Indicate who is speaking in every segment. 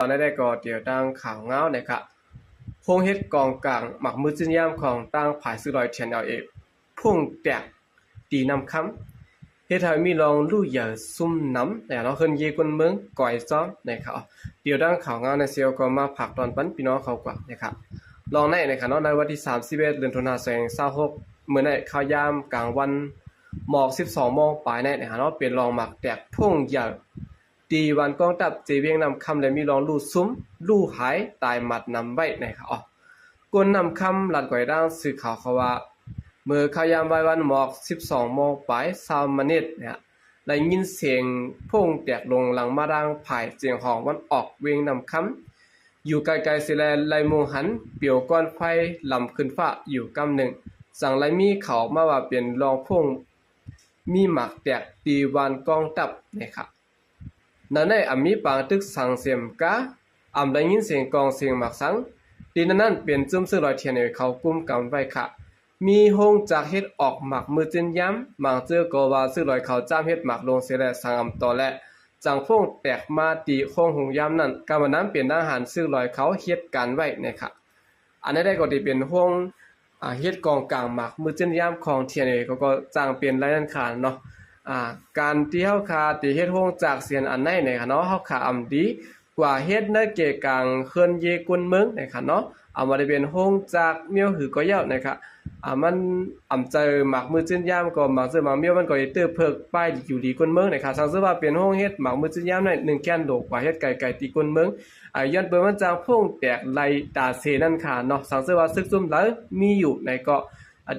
Speaker 1: ตอนได้ก็เดี๋ยวตั้งข่าวเงานะครับพงเฮ็ดกองกลางหมักมือจิ้นยามของตั้งผายซื้อลอยเทียนเอาเองพุ่งแตกตีนำคำเฮ็ดให้มีลองลู่เหยื่อซุ่มน้ำแต่เราเฮินเยกวนเมืองก่อยซ้อมนะครับเดี๋ยวตั้งข่าวเงาในเซียวก็มาผักตอนปั้นพี่น้องเขากว่านะครับลองในนะครับในวันที่31เดือนตุลาคม26มื้อในข่าวยามกลางวันหมอก12โมงปลายในนะครับเนาะเป็นลองหมักแตกพุ่งเหยื่อตีวันกองทัพเจเวียงนำคำและมีรองลู่ซุ้มลู่หายตายหมัดนำไว้นะครับกวนนำคำหลัดก่อยร่างสื่อข่าวเขาว่าเมื่อข่าวยามไว้วันหมอก12โมงปลาย20นาทีเนี่ยได้ยินเสียงพุ่งแตกลงหลังมาดังผายเจียงห้องวันออกเวียงนำคำอยู่ไกลๆสิแลไลมงหันเปียวก้อนไฟลำขึ้นฟ้าอยู่กำหนึ่งสั่งไลมีเขามาว่าเป็นรองพุ่งมีหมักแตกตีวันกองทัพนะครับนั่นในมีปางตึกสังเสียมกะได้ยินเสียงกองเสียงหมักสังตีนั้นเป็นจุ่มซื้อลอยเทียนเขากุมกำไว้ค่ะมีห้องจากเฮ็ดออกหมักมือจิ้นย้ำบางเจอก็ว่าซื้อลอยเขาจ้ามเฮ็ดหมักลงเสียและสังต่อและจังพงแตกมาตีห้องหงย้ำนั้นกำมันนั้นเป็นอาหารซื้อลอยเขาเฮ็ดการไว้นะครับอันนี้ได้ก็ที่เป็นห้องเฮ็ดกองกลางหมักมือจิ้นย้ำของเทียนก็จังเป็นไรนั่นขาเนาะการที่เฮาคาติเฮ็ดโฮงจากเสียนอันไหนเนี่ยค่ะเนาะเฮาคาดีกว่าเฮ็ดในเกกลางเคินเยกุนเมืองเนี่ยค่ะเนาะมาได้เป็นโฮงจากเมียวหือก็ยาวนะครับมันเจอหมักมือจิ้นยามก็หมักเจอหมักเมียวมันก็เตื้อเพิกป้ายอยู่ดีกุนเมืองนะครับสังเกตว่าเป็นโฮงเฮ็ดหมักมือจิ้นยามใน1แกนโดกว่าเฮ็ดไก่ตีกุนเมืองย้อนเปิ้นมันจางพงแตกไหลตาเสนั่นค่ะเนาะสังเกตว่าซึกซุ่มหลายมีอยู่ในก็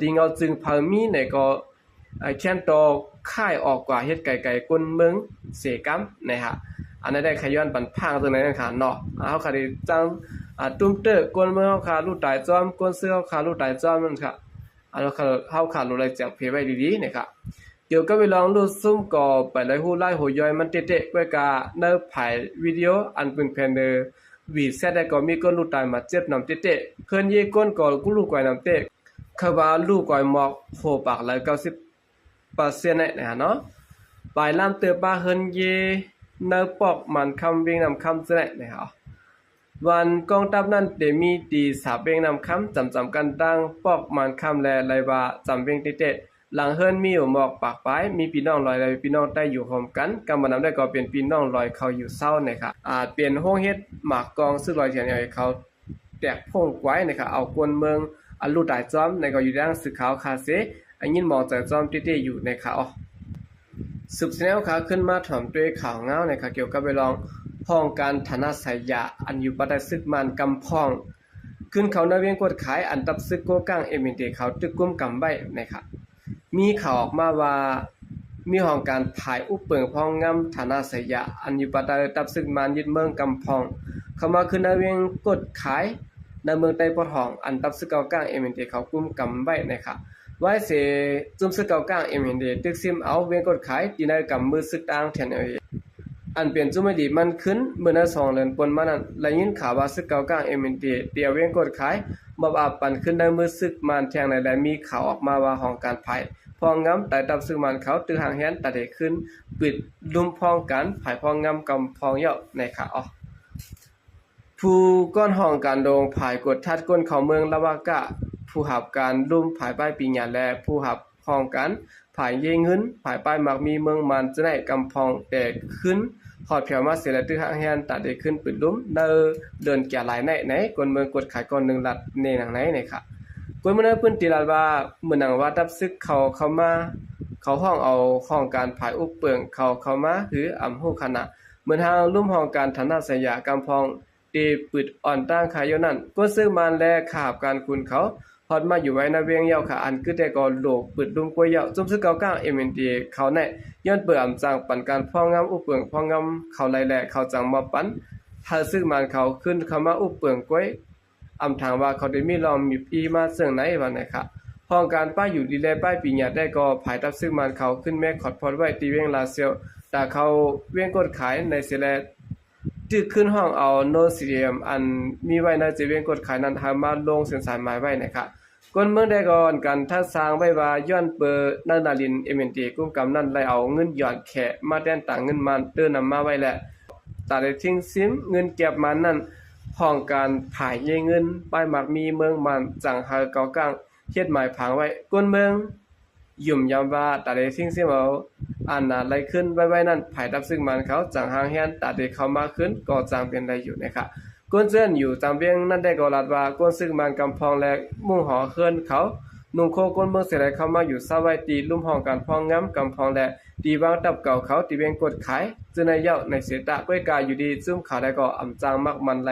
Speaker 1: ดีเงาจึงพามีในก็แค่นโตค่ายออกกว่าเฮ็ดไก่ก้นเมืองเสกัมนะฮะอันนั้นได้ขย้อนปันพางตรงไหนนั่นค่ะเนาะเฮาคาได้จังตุ้มเตอก้นเมืองเฮาคาลู่ตายจอมก้นเสื้อเฮาคาลู่ตายจอมนั่นค่ะอันเฮาคาลู่ได้จับเพไว้ดีๆนะครับเกี่ยวกับไปลองลู่ซุ่มก่อไปไล่ฮู้ไล่หูย่อยมันเตะๆไว้กะในภายวิดีโออันเป็นแผ่นเดอวีเซตได้ก็มีก้นลู่ตายมาเจ็บนำเตะๆเพิ่นเยก้นก่อกูลู่ก่อยนำเตะเขาว่าลู่ก่อยหมอกโหปากไหล90%เนี่ยเนาะปลายลำเตือบ้าเฮินเยเนปอกมันคำเวียงนำคำจะเนี่ยฮะวันกองทัพนั้นเดมีตีสาเวียงนำคำจำกันดังปอกมันคำแลไรว่าจำเวียงเตะหลังเฮินมีอยู่หมอกปากปลายมีพี่น้องลอยเลยพี่น้องได้อยู่พร้อมกันกำมันนำได้ก็เป็นพี่น้องลอยเขาอยู่เศร้านะครับเปลี่ยนห้องเฮ็ดหมากกองซึ่งลอยเทียนเขาแตกพงไว้นะครับเอากวนเมืองลู่ตายจอมในก็อยู่ด้านสึกขาวคาเซอันยินมองจากจอมเต้ๆอยู่ในข่าวสืบเสนอข่าวขึ้นมาถ่อมด้วยข่าวเงาในข่าวเกี่ยวกับไปลองพ้องการธนาสายยาอันอยู่ปัตตซึกมันกำพองขึ้นเขาในเวียงกดขายอันตับซึกโกก้างเอมินเดเขาตึกกุ้มกำใบนะครับมีข่าวออกมาว่ามีห้องการผายอุปเปิงพองงำธนาสายยาอันอยู่ปัตตตับซึกมันยึดเมืองกำพองเข้ามาขึ้นในเวียงกดขายในเมืองไต้ปอทองอันตับซึกเกาก้างเอมินเดเขากุ้มกำใบนะครับไว้เสจุ่มซึกเก่ากลางเอ็มเห็นเดตึกซิมเอาเวียงกดขายตีในกำมือซึกต่างแทนอันเปลี่ยนจุ่มไม่ดีมันขึ้นเมื่อ2เดือนปนมานั้นและยินข่าวว่าซึกเก่ากลางเอ็มเห็นเดเตียวเวียงกดขายมาบาปันขึ้นในมือซึกมันแทงในและมีข่าวออกมาว่าห้องการภัยพองงำแต่ตับซึกมันเขาตึกห่างแหนตัดขึ้นปิดลุมพองกันภายพองงำกำพองเยาะในข่าวผู้ก้อนห้องการโดงภายกดทัดก้นเขาเมืองละวากะผู้หับการลุ่มผายป้ายปีญาและผู้หับพองกันผายเยเงินผายป้ายมักมีเมืองมันจะได้กำพองแต่ขึ้นหอดแผ่วมาเสียและตึกหางแฮนตัดได้ขึ้นปิดลุ่มเดินแก่หลายไหนกวนเมืองกดขายก่อน1ลัดในหนังไหนค่ะกวนเมืองเพิ่นตีลัดว่าเหมือนหนังว่าตับซึกเข้ามาเขาห้องเอาห้องการผายอุปเปิงเข้ามาหรืออำฮู้คณะเหมือนทางลุ่มห้องการธนาสยากำพองตีปิดอ่อนตั้งขายอยู่นั่นก็ซื้อมันแลขาบการคุณเขาพอดมาอยู่ไว้ในเวียงเยาค่ะอันคือแต่ก็โลกปิดดุมกวยเยาจุ่มซึกเก่าก้างเอ็มเอ็นดีเขาแน่ย้อนเปิดอำจังปันการพ่องำอุปเปิงพ่องำเขาไล่แหล่เขาจังมาปันถ้าซื้อมันเขาขึ้นเข้ามาอุปเปิงกวยอำทางว่าเขาได้มีลอมมีปีมาเสื่องไหนวะนะคะห้องการป้ายอยู่ดีแลป้ายปีญาได้ก็ภายตับซื้อมันเขาขึ้นแม่ขอดพอดไว้ตีเวียงลาเซียวแต่เขาเวียงกดขายในเสแลตึกขึ้นห้องเอาโนซีเรียมอันมีไว้ในเจเวียงกดขายนั้นหามาลงเส้นสายหมายไว้นะครับคนเมืองได้ก่อนกันถ้าสร้างไว้ว่าย้อนเปอนานาลินเอเมนตีกุ้มกำนั้นไล่เอาเงินหย่อนแขมาแทนต่างเงินมันเตือนนำมาไว้แหละ ตาได้ทิ้งซิมเงินเก็บมานั้นห้องการผายเยเงินป้ายมักมีเมืองมันจังหาเกากลางเฮ็ดหมายผังไว้ก้นเมืองยุ่มยามว่าตาได้ทิ้งซิมเอาอันน่ะไหลขึ้นไว้ๆนั้นภายรับซึ่งมันเขาจังหางแฮนตาได้เข้ามาขึ้นก็จังเป็นได้อยู่นะครับก้นเจื้อนอยู่ตามเวียงนั่นได้ก็ลาดว่าก้นซึ่งมันกำพองและมุ่งหอเฮือนเขานุ่งโคก้นเมืองเสร็จแล้วเข้ามาอยู่ซาไว้ตีลุ่มห้องการพองงำกำพองและตีวางตับเก่าเขาตีเวียงกดขายจึงในเย้าในเสตะก้วยกายอยู่ดีซึมเขาได้ก็อำจางมักมันไหล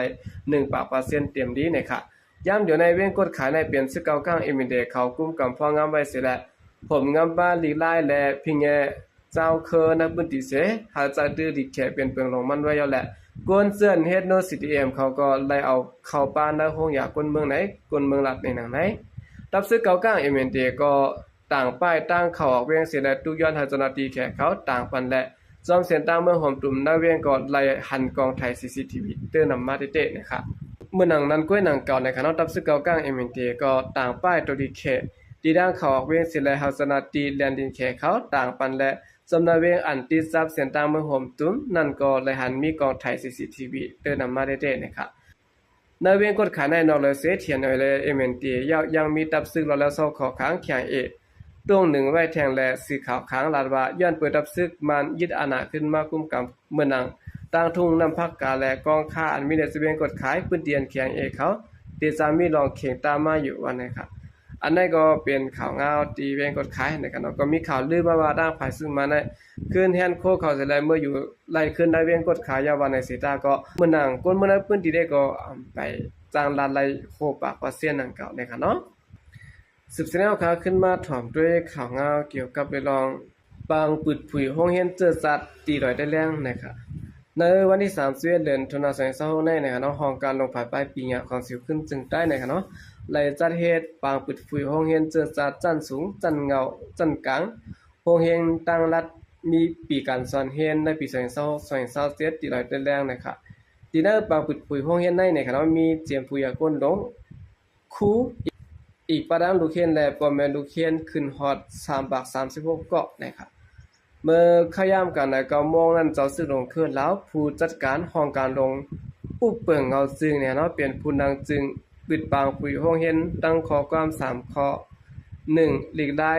Speaker 1: 1% เต็มดีนะครับย่ำเดี๋ยวในเวียงกดขายในเปลี่ยนซึกเก่าก้างเอมิเดเขากุ้มกำพองงำไว้เสร็จแล้วผมงำบ้านลีไล่และพิงแงเจ้าเคอนักบุญติเสหาจะดื้อดิแขเป็นเปิงลงมันไว้แล้วแหละกวนเสื้อนเฮ็ดโนซิตี้เอ็มเขาก็ไล่เอาเข้าป้านในห้องยากวนเมืองไหนกวนเมืองหลัดในหนังไหนรับซื้อเก่าก้างเอเมนเดก็ต่างป้ายตั้งเข้าออกเวียงเสียและตุย้อนหาเจ้าหน้าที่แขกเขาต่างปันและจอมเส้นตั้งเมืองหอมตุ่มหน้าเวียงก็ไล่หันกองไทย CCTV เตือนนำมาเตะๆนะครับเมื่อหนังนั้นก้วยหนังเก่าในคณะรับซื้อเก่าก้างเอเมนเดก็ต่างป้ายตัวดีแขตีด้านเข้าออกเวียงเสียและหาเจ้าหน้าที่แลนดินแขกเขาต่างปันและสำนักเวียงอันติดซับเส้นตั้งเมืองหอมตุ่มนั่นก็ไล่หันมีกองไทย CCTV เตือนนำมาเตะๆนะครับในเวียงกดขายในนอร์เลเซเทียนเอาเลยเอเมนตียังมีตับซึกรอแล้วเซาขอค้างแข็งตรงหนึ่งไว้แทงและสีขาวค้างลาดว่าย้อนเปิดตับซึกมันยึดอาณาขึ้นมากุมกับเมืองนังตั้งทุ่งนำพักกาและกองค่าอันมีในเวียงกดขายพื้นเตียนแข็งเขาตีสามีลองเข่งตามมาอยู่วันนะครับอันนั้นก็เป็นข่าวเงาตีเวียงกดขายนะครับก็มีข่าวลือมาว่าด้านฝ่ายซึ่งมาในขึ้นแฮนโคเขาเสร็จแล้วเมื่ออยู่ไล่ขึ้นได้เวียงกดขายยาวันในสีตาก็เมืองนังก้นเมืองนั้นพื้นที่ได้ก็ไปจางลาไลโคปากว่าเสียนนังเก่านะครับเนาะสืบเสนอข่าวขึ้นมาถ่อมด้วยข่าวเงาเกี่ยวกับไปลองปางปุดผุยห้องเฮียนเจอสัตว์ตีลอยได้แรงนะครับในวันที่31เดือนธันวาคม2566นะครับเนาะห้องการลงผ่านปลายปีหยาของสิวขึ้นจึงได้นะครับเนาะไล่จัดเฮ็ดปางปุดผุยห้องเฮียนเจอสัตว์จันสูงจันเงาจันกลางห้องเฮียนตั้งรัฐมีปีการสอนเฮียนในปี2027ตีลอยได้แรงนะครับตีเนอร์ปางปุดผุยห้องเฮียนในนะครับเนาะมีเจียมผู้ยาก้นลงคูอีกประดานลูกเฮียนและปอมแม่ลูกเฮียนขึ้นฮอด336เกาะนะครับเมื่อขยามกันใน9 โมงนั้นเจ้าซื้อลงคือแล้วผู้จัดการห้องการลงอุปเปิงเอาจึงเนี่ยเนาะเป็นผู้นางจึงปิดปางปุยห้องเฮียนตั้งข้อความ3ข้อ1หลีกได้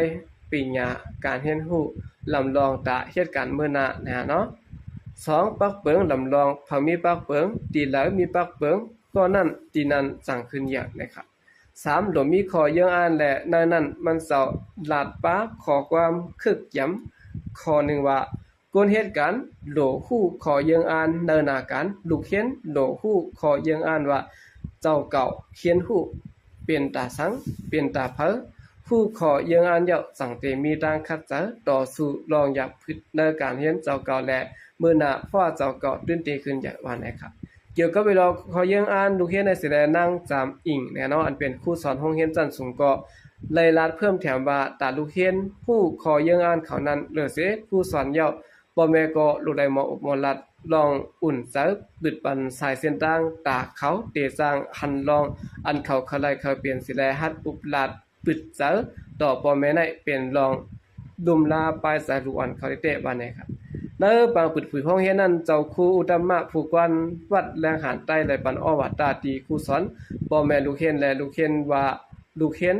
Speaker 1: ปีญาการเฮียนฮู้ลำลองตะเหตุการณ์มื้อหน้านะเนาะ2ปักเปิงลำลองผังมีปักเปิงตีหลายมีปักเปิงก็นั่นตีนั้นสั่งขึ้นอย่างนะครับ3หลวมีขอยังอ่านและในนั้นมันเสาลาดป้าขอความคึกย้ำข้อหนึ่งว่ากนเหตุการณ์โหลฮู้ขอยังอ่านเนินนาการลูกเขียนโหลฮู้ขอยังอ่านว่าเจ้าเก่าเขียนฮู้เป็นตาสังเป็นตาเพอผู้ขอยังอ่านยาวสังเตมีทางคัดเจอต่อสู้ลองอยากผิดในการเรียนเจ้าเก่าและมื้อหน้าเพราะเจ้าเก่าตื่นเต้นขึ้นอย่างว่านะครับเกี่ยวกับเวลาขอยังอ่านลูกเรียนในสิแลนั่งจำอิงแน่นอนอันเป็นครูสอนโรงเรียนจันทน์สูงก็เลยลาดเพิ่มแถมว่าตาลูกเรียนผู้ขอยังอ่านเขานั้นเหลือเสผู้สอนยาวบ่แม่ก็ลูกได้มาอบมรัดลองอุ่นเสิบึดปันสายเส้นต่างตาเขาเตสร้างหันลองอันเขาเขาไล่เขาเปลี่ยนสิแลฮัดอุบลาดปึดเสิต่อบ่แม่ได้เป็นลองดุมลาปลายสายลูกอ่อนเขาเตะบ้านนี้ครับในบางปึดผุยห้องเฮียนนั้นเจ้าครูอุตมะผู้กวนวัดแรงหานใต้และปันอ้อวัดตาตีครูสอนบ่แม่ลูกเฮียนและลูกเฮียนว่าลูกเฮียน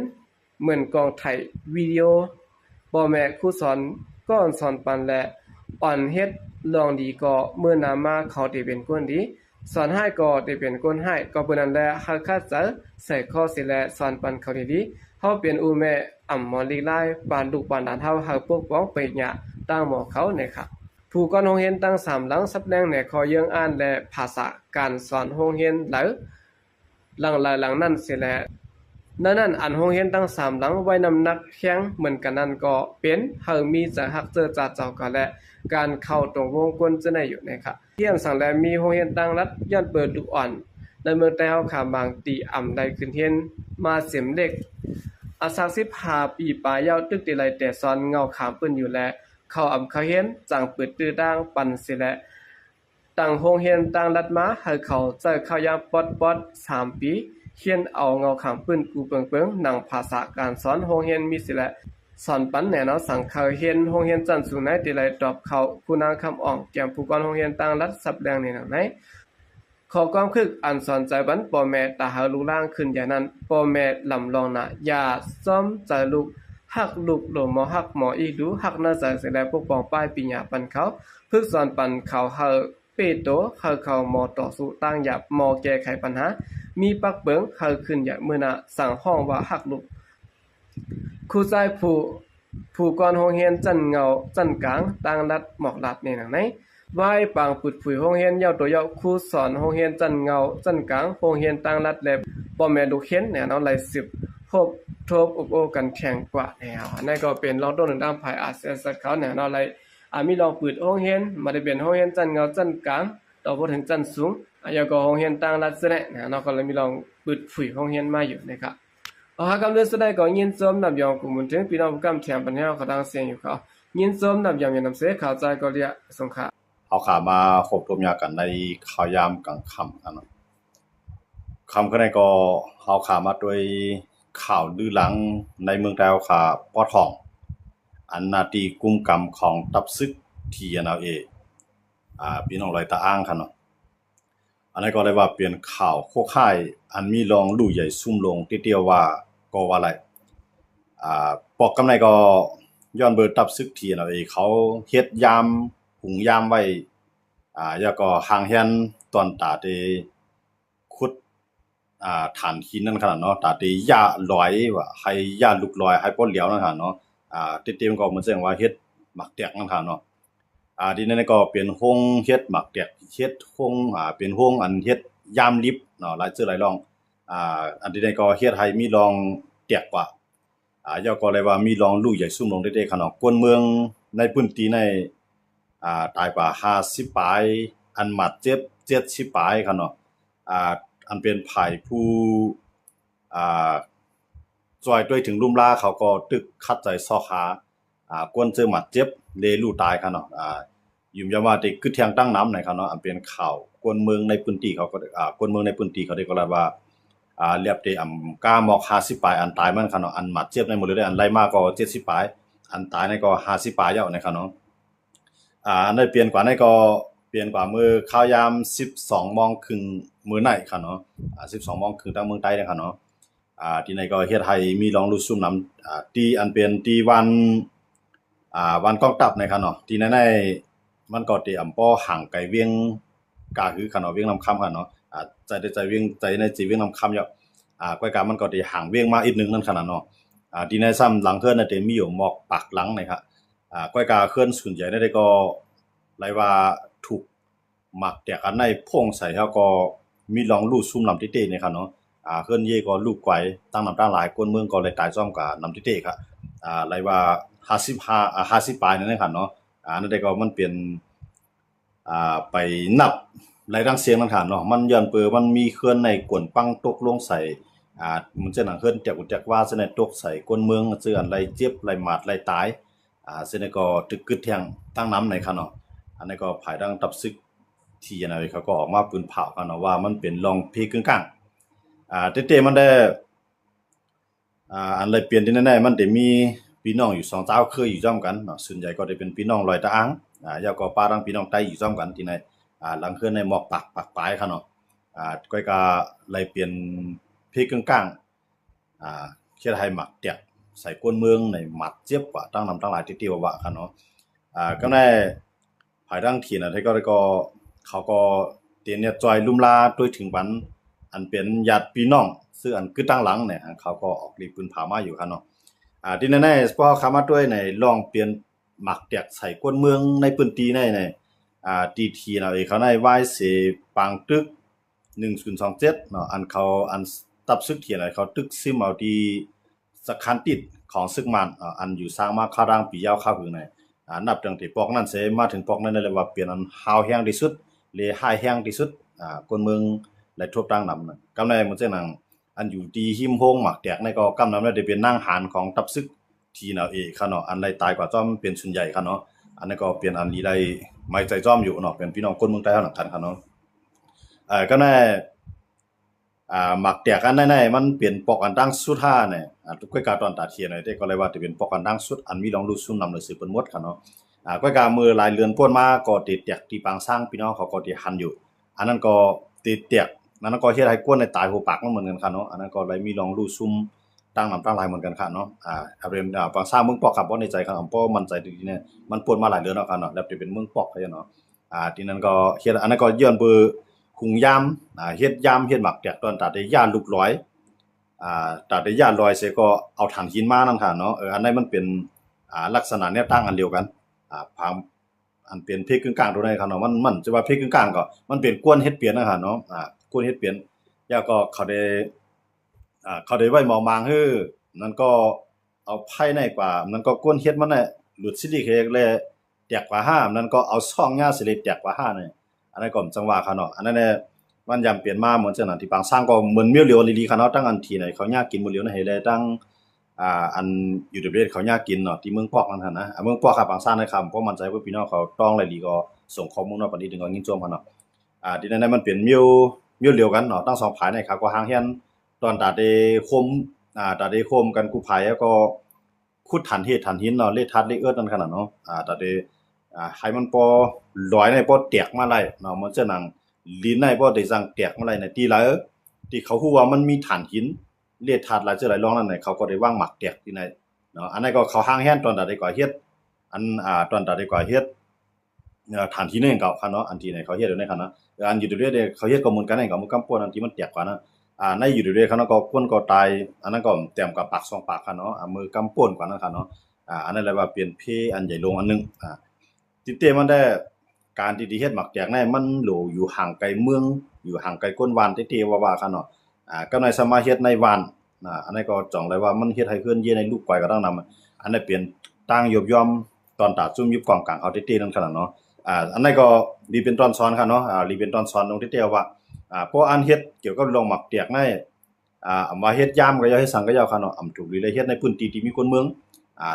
Speaker 1: เหมือนกองไทยวิดีโอบ่แม่ครูสอนก้อนสอนปันและอ่อนเฮ็ดลองดีก็เมื่อนามาเขาได้เป็นคนดีสอนให้ก็ได้เป็นคนให้ก็เปิ้นนั้นแหละฮักคัดเจอใส่ข้อสิและสอนปันเขาดีๆเฮาเป็นอูแม่อ่ำหมอลีลายปานลูกปานหลานเฮาหาปกป้องไปหยาตั้งหมอเขานะครับผู้ก่อนโรงเรียนตั้ง3หลังสับแรงในขอยังอ่านและภาษาการสอนโรงเรียนหรือหลังหลายหลังนั้นสิแลนั้นอันโรงเรียนตั้ง3หลังไว้นำนักแข่งเหมือนกันนั้นก็เป็นเฮามีจะฮักเจอจัดเจ้าก็และการเข้าตรงวงกลจะได้อยู่นะครับเที่ยงสั่งและมีโรงเรียนตั้งรัฐย้อนเปิดลูกอ่อนในเมืองแต่เฮาขามบางตีอ่ำได้ขึ้นเฮียนมาเสียมเล็กอาศัก15 ปีปลายยาวตึกติไลแต่สอนเงาขามเปิ้นอยู่แลเข้าอำเขาเฮียนจังเปิดตื้อด่างปันสิแลตั้งโรงเรียนตั้งรัฐมาให้เขาเจอเข้าอย่างปอดๆ3 ปีเฮียนเอาเงาขามเปิ้นกูเปิงๆหนังภาษาการสอนโรงเรียนมีสิแล สอนปันแหน่เนาะสังเขาเฮียนโรงเรียนจันทน์สูงในติไลตอบเขาผู้นางคำอ่องแก่มผู้กรโรงเรียนต่างรัฐสับแดงนี่นะไหนขอความคึกอันสอนใจบันป่อแม่ตาหาลูกล่างขึ้นอย่างนั้นป่อแม่ลำลองนะอย่าซ้อมใจลูกฮักลูกโหลหมอฮักหมออีดูฮักน่าใจเสียดายปกป้องป้ายปิญญาปันเขาพึกสอนปันเขาเฮาเปโตเฮาเขาหมอต่อสู้ตั้งหยับหมอแก้ไขปัญหามีปักเบิงเฮาขึ้นอย่างมื้อน่ะสั่งห้องว่าฮักลูกครูใจผู้ก่อนโรงเรียนจันเงาจันกลางต่างรัฐหมอกรัฐนี่นังไหนไหว้ปางปุดผุยโรงเรียนยาวตัวยาวครูสอนโรงเรียนจันเงาจันกลางโรงเรียนต่างรัฐและพ่อแม่ลูกเรียนเนี่ยเนาะหลายสิบพบทบอบโอกันแข่งกว่าแนวอันนั้นก็เป็นลองต้นหนึ่งด้านภายอาเซียนสักเขาเนี่ยเนาะหลายมีลองปืดโรงเรียนมาได้เป็นโรงเรียนจันเงาจันกลางต่อบ่ถึงจันสูงแล้วก็โรงเรียนต่างรัฐซะแหละเนาะก็เลยมีลองปืดผุยโรงเรียนมาอยู่นะครับกำเนิดสุดได้ก็ยินส้มนำยองกุมุนถึงพี่น้องผู้กำแถมปัญหาเขาดังเสียงอยู่เขายินส้มนำยองอย่างนำเสข่าวใจก็เรียกสงขา
Speaker 2: เอาขามาครบรวมยากันในข่าวยามกลางค่ำกันคำก็ในก็เอาขามาโดยข่าวลือหลังในเมืองไทยเอาขาปอทองอันนาตีกุมกรรมของตับซึกทีNLAพี่น้องลอยตาอ้างค่ะเนาะอันนั้นก็เลยว่าเปลี่ยนข่าวโคค่ายอันมีรองลู่ใหญ่ซุ่มลงเตี้ยวว่าก็ว่าอะไรปอกกำไรก็ย้อนเบอร์ตับซึกทีNLAเขาเฮ็ดยามหุงยามไว้แล้วก็ห่างแฮนตอนตาเตขุดฐานหินนั่นขนาดเนาะตาเตย่าลอยว่าให้ย่าลุกลอยให้ป้นเหลียวนั่นขนาดเนาะเต็มๆก็เหมือนแสดงว่าเฮ็ดหมักแตกนั่นขนาดเนาะทีนั้นก็เป็นโรงเฮ็ดหมักแตกเฮ็ดโรงเป็นโรงอันเฮ็ดยามลิฟเนาะหลายชื่อหลายรองอันที่นั้นก็เฮ็ดให้มีรองแตกกว่าแล้วก็เลยว่ามีรองลู่ใหญ่ซุ่มลงเด้ๆขนาดกวนเมืองในพื้นที่ในตายกว่า50ปลายอันหมัดเจ็บ70ปลายคั่นเนาะอันเป็นภายผู้จอยด้วยถึงลุ่มลาเขาก็ตึกคัดใจซอขากวนเจอหมัดเจ็บเลลู่ตายคั่นเนาะยืมยาว่าติกึดเทียงตั้งน้ำไหนคั่นเนาะอันเป็นข่าวกวนเมืองในพื้นที่เขาก็กวนเมืองในพื้นที่เขาได้ก็ว่าเรียบได้กาหมอก50ปลายอันตายมันคั่นเนาะอันหมัดเจ็บในหมดเลยอันไล่มาก็70ปลายอันตายในก็50ปลายแล้วนะครับเนาะอันได้เปลี่ยนกว่าในก็เปลี่ยนกว่ามื้อข้าวยาม 12:30 นมื้อไหนคั่นเนาะ12:30 นทางเมืองใต้เนี่ยคั่นเนาะที่ไหนก็เฮ็ดให้มีรองรู้ซุ่มน้ำที่อันเป็นที่วันกองทัพในคั่นเนาะที่ไหนมันก็ที่ป้อห่างไกลเวียงกาคือคั่นเนาะเวียงลำคำคั่นเนาะใจได้ใจเวียงใจในจีเวียงลำคำอยู่ก้อยกามันก็ที่ห่างเวียงมาอีกนึงนั่นขนาดเนาะที่ไหนซ้ำหลังเทื่อนน่ะที่มีอยู่หมอกปากหลังนะครับก้อยกาเคลื่อนส่วนใหญ่ได้ก็หลายว่าถูกหมักแตกอันในพ่งใส่แล้วก็มีรองลู่ซุ่มลำติเต้นี่ครับเนาะเคลื่อนเย่ก็ลูกไกวตั้งน้ำตั้งหลายคนเมืองก็เลยตายซ่อมกับน้ำติเต้ครับหลายว่า50ปลายนั่นครับเนาะนั่นได้ก็มันเป็นไปนับหลายดังเสียงนั่นครับเนาะมันย้อนเปือมันมีเคลื่อนในกวนปังตกลงใส่มันจะหนังเคลื่อนแจกว่าเสนตกใส่คนเมืองเจืออันไรเจ็บไรหมาดไรตายเสนก็ตึกกึดแทงตั้งน้ำในครับเนาะอันนี้ก็ภายดังตับซึกที่NLAเขาก็ออกมาปืนเผากันเนาะว่ามันเป็นรองเพกึ่งกลางเต้ๆมันได้อันเลยเปลี่ยนที่แน่ๆมันได้มีพี่น้องอยู่2เจ้าเคยอยู่ร่วมกันเนาะส่วนใหญ่ก็ได้เป็นพี่น้องลอยตะอ้างแล้วก็ป้าดังพี่น้องใต้อยู่ร่วมกันที่ในหลังเคลื่อนในหมอกปักปลายครับเนาะก้อยก็เลยเปลี่ยนเพกึ่งกลางเฮ็ดให้หมักแตกใส่ก้นเมืองในหมัดเจ็บกว่าตั้งน้ำตั้งหลายที่ว่าครับเนาะก็ได้ภายดังที่น่ะที่ก็เขาก็เตียนเนี่ยจอยลุ่มลาด้วยถึงวันอันเป็นญาติพี่น้องซึ่งอันคือตั้งหลังเนี่ยเขาก็ออกรีปืนผามาอยู่ครับเนาะที่แน่ๆพอเข้ามาด้วยในลองเปลี่ยนหมักแตกใส่ก้นเมืองในพื้นที่ในตีทีเนาะเขาในวายเสปางตึก1027เนาะอันเขาอันตับซึกเถียนอะไรเขาตึกซิมเอาที่สะคันติดของซึกมันอันอยู่สร้างมาคารังปียาวข้าวหึงในนับตั้งแต่ปอกนั้นเสมาถึงปอกนั้นเลยว่าเปลี่ยนอันฮาวแห้งที่สุดเลยหายแห้งที่สุดคนเมืองและทั่วตั้งนำนั่นกำในมันเจ้านังอันอยู่ที่หิมโฮงหมักแตกในก็กำนำได้เป็นนั่งหารของตับซึกทีNLAค่ะเนาะอันไรตายกว่าจ้อมเป็นส่วนใหญ่ค่ะเนาะอันนั้นก็เปลี่ยนอันนี้ได้ไม่ใจจ้อมอยู่เนาะเป็นพี่น้องคนเมืองใต้เฮานักกันค่ะเนาะก็แน่ หมักแตกอันไหนๆมันเปลี่ยนปอกอันตั้งสุดท่าเนี่ยทุกก้อยกาตอนตัดเทียนเนี่ยได้ก็เลยว่าจะเป็นปอกอันตั้งสุดอันมีลองรู้ซุ่มนำเลยสืบเป็นหมดค่ะเนาะก้อยกามือหลายเรือนพ่นมาก็ติดแตกที่ปางสร้างพี่น้องเขาก็ติดหันอยู่อันนั้นก็ติดแตกนั้นก็เฮ็ดให้ก้นในตายหัวปากมันเหมือนกันค่ะเนาะอันนั้นก็เลยมีลองรู้ซุ่มตั้งนำตั้งหลายเหมือนกันค่ะเนาะเอาเป็นปางสร้างเมืองปอกครับบ่ในใจครับเพราะมั่นใจดีๆเนี่ยมันพ่นมาหลายเรือนแล้วค่ะเนาะแล้วจะเป็นเมืองปอกค่ะเนาะที่นั้นก็เฮ็ดอันนั้นก็ย้อนเบอร์คุงยามเฮ็ดยามเฮ็ดหมักแตกตอนตัดได้ย่านลูกร้อยตัดได้ย่านลอยเสก็เอาถ่านหินมานั่นค่ะเนาะอันนั้นมันเป็นลักษณะแนวตั้งอันเดียวกันพามอันเป็นเพศกึ่งกลางตัวนั้นครับเนาะมันจะว่าเพศกึ่งกลางก็มันเป็นกวนเฮ็ดเปลี่ยนนะครับเนาะกวนเฮ็ดเปลี่ยนแล้วก็เขาได้ไว้มองมางฮื้อนั่นก็เอาไผ่ในกว่านั้นก็กวนเฮ็ดมันน่ะหลุดซิลิเคเลยแตกกว่าห้ามนั้นก็เอาซ่องหญ้าสิริแตกกว่าห้านี่อันนั้นก็จังหวะค่ะเนาะอันนั้นเนี่ยมันยำเปลี่ยนมาเหมือนจังนั้นที่บางสร้างก็เหมือนเมียวเหลียวลีๆค่ะเนาะตั้งอันที่ไหนเขาหญ้ากินมื้อเหลียวนะให้ได้ตั้งอันอยู่ประเทศเขาหญ้ากินเนาะที่เมืองปอกนั่นหั่นนะเมืองปอกครับบางสร้างนะครับเพราะมั่นใจว่าพี่น้องเขาต้องหลายลีก็ส่งข้อมูลมาปานนี้ถึงก็ยินจมค่ะเนาะที่นั้นมันเป็นเมียวเหลียวกันเนาะตั้งสองภายในครับก็ห่างเฮียนตอนตาได้คมตาได้คมกันกู้ภัยแล้วก็ขุดฐานเฮ็ดฐานหินเนาะเลขทัดเลขเอิ้นนั่นขนาดเนาะตาได้ให้มันปอลอยในปอแตกมาไล่เนาะมันจะนังลิ้นในปอได้จังแตกมาไล่ในที่หลายที่เขาฮู้ว่ามันมีฐานหินเลขทัดหลายเจอหลายรองนั่นน่ะเขาก็ได้วางหมักแตกที่ในเนาะอันนั้นก็เขาห่างแฮนตอนตาได้ก่อเฮ็ดอันตอนตาได้ก่อเฮ็ดฐานหินนั่นก็ค่ะเนาะอันที่ไหนเขาเฮ็ดอยู่ในคั่นเนาะอันอยู่เรื่อยๆเขาเฮ็ดก็เหมือนกันนั่นก็มันกำปวนอันที่มันแตกกว่านะในอยู่เรื่อยๆเขาเนาะก็คนก็ตายอันนั้นก็แต้มกับปาก2ปากค่ะเนาะมือกำป่นกว่านั้นค่ะเนาะอันนั้นแหละว่าเปลี่ยนเพอันใหญ่ลงอันนึงติเตมันได้การที่เฮ็ดหมักแตกในมันโหลอยู่ห่างไกลเมืองอยู่ห่างไกลก้นวานติว่าค่ะเนาะก็ในสามารถเฮ็ดในวานอันนั้นก็จ่องเลยว่ามันเฮ็ดให้เคลื่อนในลูกก้อยก็ต้องนำอันนั้นเปลี่ยนตั้งยบย่อมตอนตาซุ่มยุบกองกลางเอาตินั่นค่ะเนาะอันนั้นก็ดีเป็นตอนซ้อนค่ะเนาะรีเป็นตอนซ้อนตรงติว่าเพราะอันเฮ็ดเกี่ยวกับลงหมักแตกในมาเฮ็ดยามก็อย่าให้สังก็อย่าค่ะเนาะถูกหรือเฮ็ดในพื้นที่ที่มีคนเมือง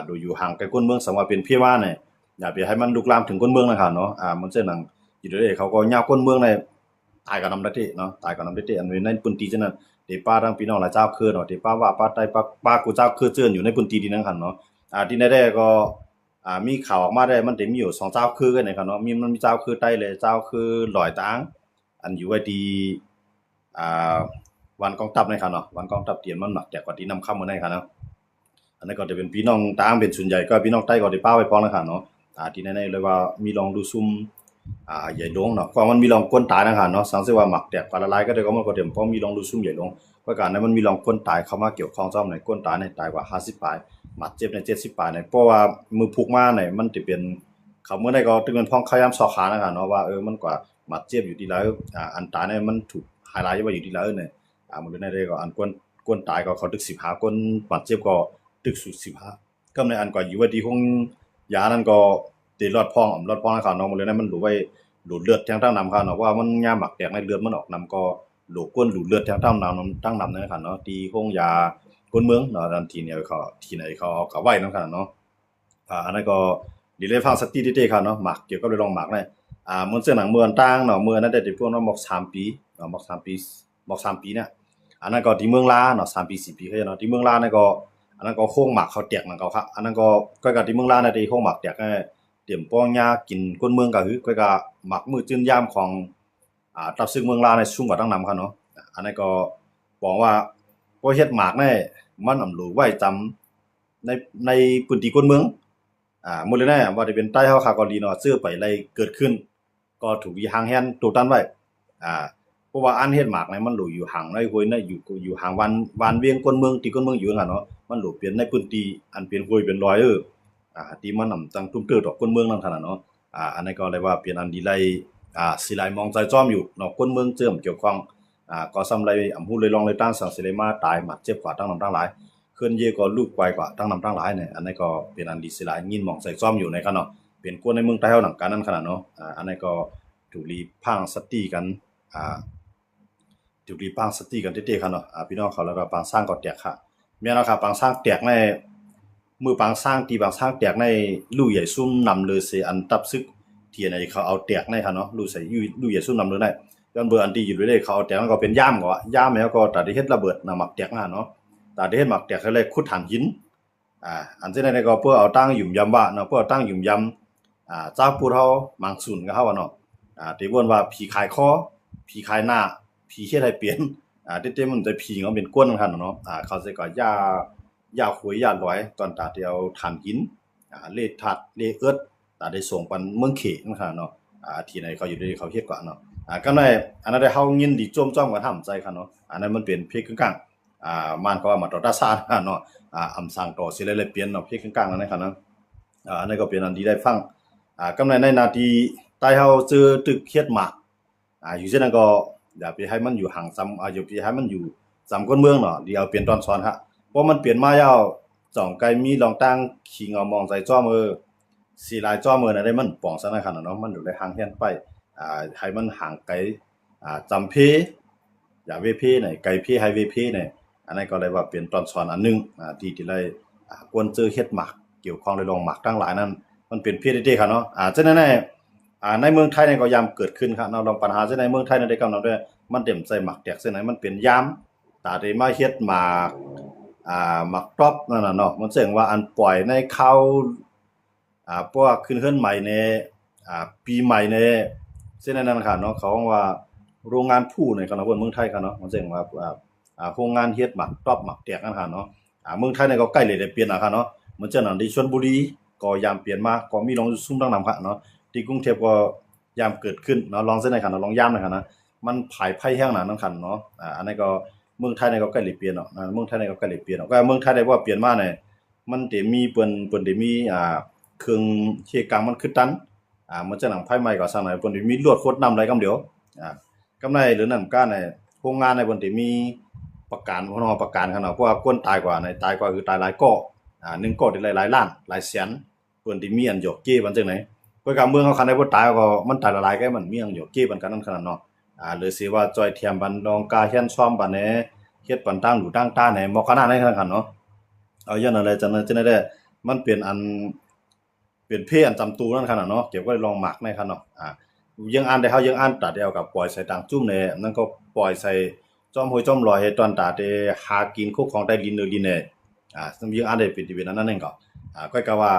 Speaker 2: โดยอยู่ห่างไกลคนเมืองสมว่าเป็นพี่ว่าเนี่ยอย่าไปให้มันลุกลามถึงคนเมืองนะครับเนาะมันจะนั่งอยู่เด้เขาก็ยาวคนเมืองในตายกับนำได้ติเนาะตายกับนำได้ติอันนี้ในพื้นที่จังนั้นเดป้าทั้งพี่น้องหลายเจ้าคือเนาะเดป้าว่าป้าใต้ป้ากูเจ้าคือเจือนอยู่ในพื้นที่ที่นั้นคั่นเนาะที่ได้ก็มีข่าวออกมาได้มันได้มีอยู่2เจ้าคือกันนะครับเนาะมันมีเจ้าคือใต้เลยเจ้าคือลอยตางอันอยู่ไว้ที่วันกองทัพนะครับเนาะวันกองทัพเตรียมมันหมักแจกกว่าที่นำเข้ามาได้ครับเนาะอันนั้นก็จะเป็นพี่น้องตางเป็นส่วนใหญ่ก็พี่น้องใต้ก็ได้ป้าไว้พอนะครับเนาะที่แน่ๆเลยว่ามีลองดูซุ่มใหญ่หลวงเนาะเพราะมันมีลองก้นตายนะครับเนาะสังเกตว่าหมักแตกปลาละลายก็ได้ก็มันก็เต็มเพราะมีลองดูซุ่มใหญ่หลวงเพราะการนั้นมันมีลองก้นตายเข้ามาเกี่ยวข้องซ่อมในก้นตายในตายกว่า50ปลายหมัดเจ็บใน70ปลายในเพราะว่ามือพุกมาเนี่ยมันจะเป็นเขาเมื่อใดก็ตึงเป็นพ้องขย้ำซอขานะครับเนาะว่ามันกว่าหมัดเจ็บอยู่ที่แล้วอันตายเนี่ยมันถูกไฮไลท์ว่าอยู่ที่แล้วเนี่ยมันได้ได้ก็อันก้นตายก็เขาตึก15ก้นหมัดเจ็บก็ตึกสุด15ก็ในอันกว่าอยู่ว่าที่ห้องยานั้นก็ตีรอดพ้องนะครับเนาะมันเลยนั้นมันหลุไว้หลุดเลือดทางนำครับเนาะว่ามันยาหมักแตกในเลือดมันออกนำก็หลุก้นหลุดเลือดทางนำตั้งนำนะครับเนาะที่ห้องยาก้นเมืองเนาะทันทีเนี่ยเขาที่ไหนเขาก็ไว้นำครับเนาะอันนั้นก็ดีเลยฟังสติเต้ๆครับเนาะหมักเกี่ยวกับเรื่องหมักเนี่ยมันเสื้อหนังเมืองตั้งเนาะเมืองนั้นได้ที่พวกเนาะหมอก3ปีเนาะหมอก3ปีเนี่ยอันนั้นก็ที่เมืองลาเนาะ3ปี4ปีเขาเนาะที่เมืองลาเนี่ยก็อันนั้นก็โค้งหมักเขาแตกนั่นก็ครับอันนั้นก็กับที่เมืองลาเนี่ยที่โค้งหมักแตกเตรียมป้องยากินก้นเมืองก็คือก็หมักมือจื้นยามของตับซึ่งเมืองลาในซุ่มก็ต้องนำครับเนาะอันนั้นก็บอกว่าบ่เฮ็ดหมากเนี่ยมันอำรู้ไว้จำในพื้นที่ก้นเมืองหมดเลยนะว่าจะเป็นใต้เฮาคาเกาหลีเนาะซื้อไปอะไรเกิดขึ้นก็ถูกมีห่างแฮนตัวตันไว้เพราะว่าอันเฮ็ดหมากเนี่ยมันหลูอยู่ห่างในห้วยในอยู่ห่างวันเวียงก้นเมืองที่ก้นเมืองอยู่นั่นเนาะมันหลูเปลี่ยนในพื้นที่อันเป็นห้วยเป็นรอยที่มันนำจังตุ้มเตื้อดอกก้นเมืองนั่นขนาดเนาะอันนี้ก็เลยว่าเปลี่ยนอันดีไลสิไลมองใจจ้อมอยู่เนาะก้นเมืองเจิมเกี่ยวข้องก็ซ้ำไรอำฮู้เลยลองเลยตั้งสังสิเลยมาตายหมัดเจ็บกว่าตั้งนำตั้งหลายเคลื่อนเยก็ลูกไกวกว่าตั้งนำตั้งหลายเนี่ยอันนี้ก็เป็นอันดีสิไลยินมองใส่จ้อมอยู่ในขนาดเป็นก้นในเมืองใต้เฮาหนังกันนั่นขนาดเนาะอันนี้ก็ถูกรีพังสติกันถูกรีพังสติกันเต้ๆครับเนาะพี่น้องเขาแล้วก็ปางสร้างก็แตกค่ะแม่นเนาะครับปางสร้างแตกในมือบางสร้างตีบางสร้างแตกในลู่ใหญ่ซุ่มนำเลยเสอันตับซึกที่ไหนเขาเอาแตกในค่ะเนาะลู่ใส่ลู่ใหญ่ซุ่มนำเลยได้ ย้อนเบอร์อันที่อยู่ด้วยเขาแต่มันก็เป็นย่ามก็ย่ามแล้วก็ตัดได้เฮ็ดระเบิดหมักแตกเนาะตัดได้เฮ็ดหมักแตกเขาเลยขุดฐานหินอันที่ไหนก็เพื่อเอาตั้งหยุ่มยำว่าเนาะเพื่อตั้งหยุ่มยำเจ้าปูเฮามังสุนก็เฮาเนาะที่ว่าว่าผีขายคอผีขายหน้าผีเฮ็ดให้เปลี่ยนเต็มๆมันจะผีเขาเป็นก้นคั่นเนาะเขาสิก็ยาขุยยาลอยตอนตาที่เอาฐานหินเลทัดเลเอิดตาได้ส่งปันเมืองเขคั่นเนาะที่ไหนเขาอยู่ได้เขาเฮ็ดกว่าเนาะก็ได้อันนั้นได้เฮายินดีจ้อมๆกันทำใจคั่นเนาะอันนั้นมันเป็นเพลงกลางมันก็มาต่อตาซาเนาะอำสังต่อสิเลยเปลี่ยนเนาะเพลงกลางนั่นคั่นเนาะอันนั้นก็เป็นอันที่ได้ฟังกำในนาทีใต้เฮาเจอตึกเฮ็ดหมากอยู่ซั่นก็อย่าไปให้มันอยู่ห่างซ้ำอย่าไปให้มันอยู่ซ้ำคนเมืองเนาะเดี๋ยวเปลี่ยนตอนสอนฮะเพราะมันเปลี่ยนมายาวจ่องไกลมีลองตั้งขิงเอามองใส่จ้อมือสีลายจ้อมือน่ะได้มันป่องซั่นคั่นเนาะมันอยู่ได้ห่างเฮียนไปให้มันห่างไกลจำเพอย่าเวเพไหนไกลเพให้เวเพเนี่ยอันนั้นก็เลยว่าเป็นตอนสอนอันนึงที่ได้กวนเจอเฮ็ดหมากเกี่ยวข้องเลยลองหมากทั้งหลายนั้นมันเป็นเพศเด้ครับเนาะฉะนั้นในเมืองไทยเนี่ยก็ยามเกิดขึ้นครับเนาะลองปัญหาในเมืองไทยได้กำหนดด้วยมันเต็มใส่หมักแตกเส้นไหนมันเป็นยามตาได้มาเฮ็ดหมากหมักตอบนั่นน่ะเนาะมันแสดงว่าอันปล่อยในเข้าพวกขึ้นเฮือนใหม่ในปีใหม่ในเส้นนั้นค่ะเนาะเขาว่าโรงงานผู้ในครับเนาะเมืองไทยครับเนาะมันแสดงว่าโรงงานเฮ็ดหมักตอบหมักแตกนั่นค่ะเนาะเมืองไทยเนี่ยก็ใกล้เลยได้เปลี่ยนนะครับเนาะมันจะนั่นที่ชลบุรีก็ยามเปลี่ยนมาก็มีลองซุ่มดังนำค่ะเนาะที่กรุงเทพก็ยามเกิดขึ้นเนาะลองเส้นไหนค่ะเนาะลองยามหน่อยค่ะนะมันผายไผ่แห้งหนานั่นค่ะเนาะอันนี้ก็เมืองไทยเนี่ยก็ใกล้เลยเปลี่ยนเนาะเมืองไทยเนี่ยก็ใกล้เลยเปลี่ยนก็เมืองไทยได้ว่าเปลี่ยนมาเนี่ยมันสิมีเปิ้นได้มีเครื่องเฮ็ดกลางมันคือตันมันจะหนังไผใหม่ก็ซั่นน่ะเปิ้นสิมีลวดโคตรนำไรกำเดียวกำไรหรือนั่นก้าในโรงงานในเปิ้นสิมีประกันเพราะว่าประกันคั่นเนาะเพราะว่าคนตายกว่าในตายกว่าคือตายหลายก้อ1ก้อได้หลายล้านหลายแสนเปิ้นสิมีอันหยอกเก้บันจังไหนเพิ่นก็เมืองเขาคันได้บ่ตายก็มันตายหลายๆก็มันมีอันหยอกเก้บันกันนั่นขนาดเนาะหรือสิว่าจ้อยเทียมบันดองกาเฮียนซ่อมบันแหนเฮ็ดปันตั้งหรูตั้งตาแหนบ่ขนาดนั้นคั่นเนาะเอาอย่างนั้นเลยจังได้มันเป็นอันเป็นเพอันจำตูนั่นคั่นน่ะเนาะเก็บไว้ลองหมักในคั่นเนาะยังอ่านได้เฮายังอ่านตัดเอากับปล่อยใส่ตางจุ่มแหนนั่นก็ปล่อยใส่จอมห้วยจอมลอยให้ตอนตาได้หากินคุกของใต้ดินเนอดินแหนยังอ่านได้เป็นอันนั้นนั่นก็ค่อยก็ว่า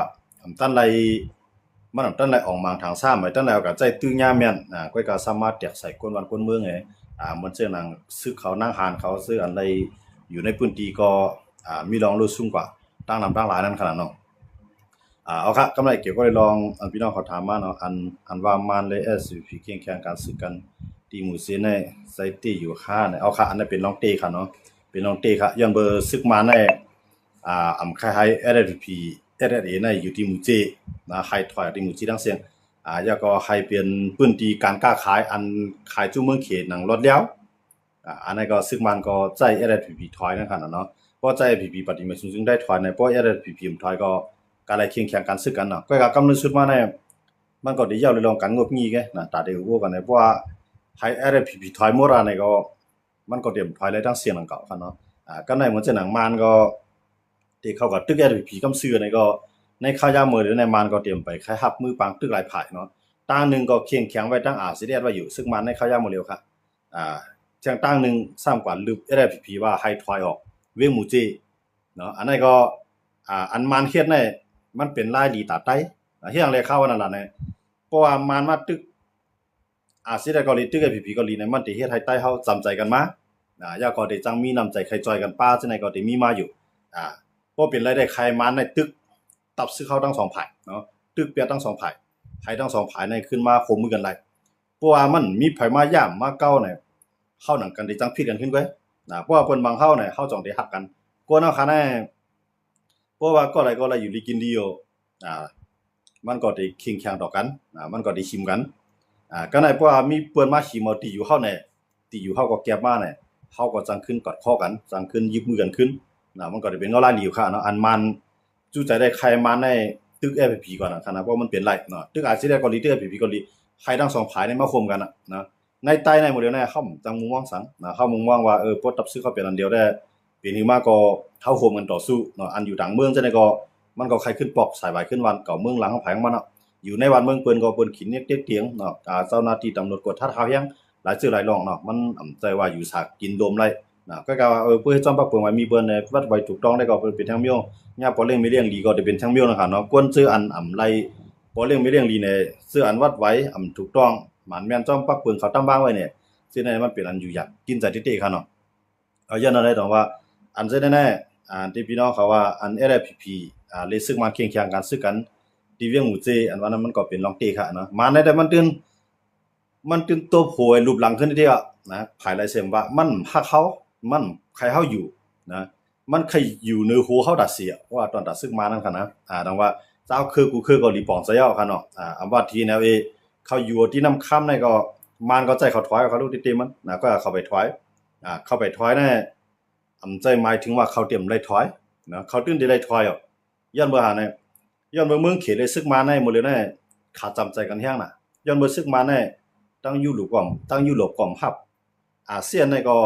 Speaker 2: ตั้นไรมันตั้นไรออกมาทางซ้ำไปตั้นไรก็ใจตื้อยามแม่นค่อยก็สามารถแตกใส่คนวันคนเมืองไงมันเจอหนังซึกเขานั่งหานเขาซื้ออันใดอยู่ในพื้นที่ก็มีรองรู้สูงกว่าตั้งนำตั้งหลายนั่นขนาดเนาะเอาครับกำไรเกี่ยวก็เลยลองอันพี่น้องเขาถามมาเนาะอันว่ามันเลย SVP เคียงแข่งการศึกกันที่หมู่ซีในไซตี้อยู่5เนี่ยเอาค่ะอันนั้นเป็นน้องเต้ค่ะเนาะเป็นน้องเต้ค่ะย้อนเบอร์ซึกมาในอำคล้าย SVP SSA ในอยู่ที่หมู่เจนะใครถอยที่หมู่จีดังเสียงแล้วก็ให้เป็นพื้นที่การค้าขายอันขายจุเมืองเขตหนังรถแล้วอันนั้นก็ซึกมันก็ใจ SSP ถอยนั่นค่ะเนาะเพราะใจ SSP ปฏิมาซึ่งได้ถอยในเพราะ SSP ถอยก็การอะไรเคียงแข่งกันซึกกันเนาะก็กำลังสุดมาในมันก็ได้ยาวเลยลองกันงบงี้แกนะตาได้ฮู้กันในเพราะว่าให้ SSP ถอยหมดในก็มันก็เตรียมถอยเลยทั้งเสียงหลังเก่าคั่นเนาะก็ในเหมือนจะหนังมันก็ที่เข้ากับตึก SSP กำซื้อในก็ในข้าวยามือหรือในมันก็เตรียมไปคล้ายหับมือปางตึกหลายผายเนาะตั้งนึงก็เคียงแข็งไว้ตั้งสิได้ว่าอยู่ซึ่งมันในข้าวยามือเร็วค่ะเชียงตั้งนึงสร้างกว่าลึก SSP ว่าให้ถอยออกเวียงหมู่จีเนาะอันนั้นก็อันมันเฮ็ดในมันเป็นลายดีตาไต้เฮียงเลยเข้านั่นล่ะเนี่ยเพราะว่ามันมาตึกสิได้ก็เลยตึก SSP ก็ลีในมันที่เฮ็ดให้ใต้เฮาจำใจกันมาอย่าก็ได้จังมีน้ำใจใครจอยกันป้าจังได๋ก็ได้มีมาอยู่เพราะเป็นรายได้ใครมันในตึกตับซื้อเข้าทั้ง2ฝ่ายเนาะตึกเปียทั้ง2ฝ่ายใครทั้ง2ฝ่ายในขึ้นมาคมมือกันหลายเพราะว่ามันมีไผมาย่ามมาเก้าเนี่ยเฮานั่นกันได้จังผิดกันขึ้นไว้เพราะว่าเพิ่นบางเฮาเนี่ยเฮาจ้องได้ฮักกันกวนเอาคันแน่เพราะว่าก็อะไรอยู่ดีกินดีอยู่มันก็ได้คิงแข่งต่อกันมันก็ได้ชิมกันก็ได้เพราะว่ามีเปิ้นมาขิมเอาตีอยู่เฮาเนี่ยตีอยู่เฮาก็แก็บมาเนี่ยเฮาก็จังขึ้นกอดคอกันจังขึ้นยิบมือกันขึ้นมันก็ได้เป็นเงาลายอยู่ค่ะเนาะอันมันจู้ใจได้ใครมาในตึก FP ก่อนนะครับเพราะมันเปลี่ยนไลเนาะตึกอาจสิได้ก็ลีตึก FP ก็ลีใครทั้ง2ฝ่ายในมาคมกันนะในใต้ในโมเดลในเฮาจังมุมมองสังเฮามุมมองว่าปลดตับซื้อเขาเป็นอันเดียวได้เป็นหือมาก็เฮาโฮมกันต่อสู้เนาะอันอยู่ต่างเมืองจังได๋ก็มันก็ใครขึ้นปอกสายบายขึ้นวันเก่าเมืองหลังของไผของมันเนาะอยู่ในวันเมืองเปิ้นก็เปิ้นขินเน็กเตียงเนาะเจ้าหน้าที่ตำรวจกวดทัดเฮายัง ลายชื่อหลายรองเนาะมันใจว่าอยู่สากกินโดมไรนะก็กว่าเพื่อให้จอมปักเปิงไว้มีเบิ่นในวัดไว้ถูกต้องได้ก็เป็นทางเมียวญาปอเลี้ยงไม่เลี้ยงลีก็ได้เป็นทางเมียวนะครับเนาะกวนชื่ออันไรปอเลี้ยงไม่เลี้ยงลีเนี่ยชื่ออันวัดไว้ถูกต้องหมันแม่นจอมปักเปิงเขาตั้งวางไว้เนี่ยซึ่งในมันเป็นอันอยู่อยากกินใจติเตค่ะเนาะเอาย้อนอะไรตรงว่าอันเส้นแน่ที่พี่น้องเขาว่าอัน LPP เลยซึ่งมาเคียงกันซึ่งกันที่เวียงหมู่เจอันว่านั้นมันก็เป็นลองเตค่ะเนาะมาในแต่มันตื่นตัวโผล่รูปหลังขึ้นเดียวนะภายหลายเสียงว่ามันฮักเขามันใครเฮาอยู่นะมันใครอยู่ในหัวเขาดัดเสียว่าตอนดัดซึ่งมานั่นค่ะนะดังว่าเจ้าคือกูคือก็รีปองซะยาวค่ะเนาะอำว่าทีแนวเขาอยู่ที่น้ำค่ำในก็มันก็ใจเขาถอยเขาลูกติมันนะก็เข้าไปถอยเข้าไปถอยแน่ใจหมายถึงว่าเขาเตรียมไล่ถอยนะเขาตื่นได้ไล่ถอยย้อนบ่หาเนี่ยย้อนบ่เมืองเขตได้ซึกมาในหมดเลยแน่ขาดจำใจกันแฮงน่ะย้อนบ่ซึกมาในตั้งยุโรปก่อมฮับอาเซียนในก็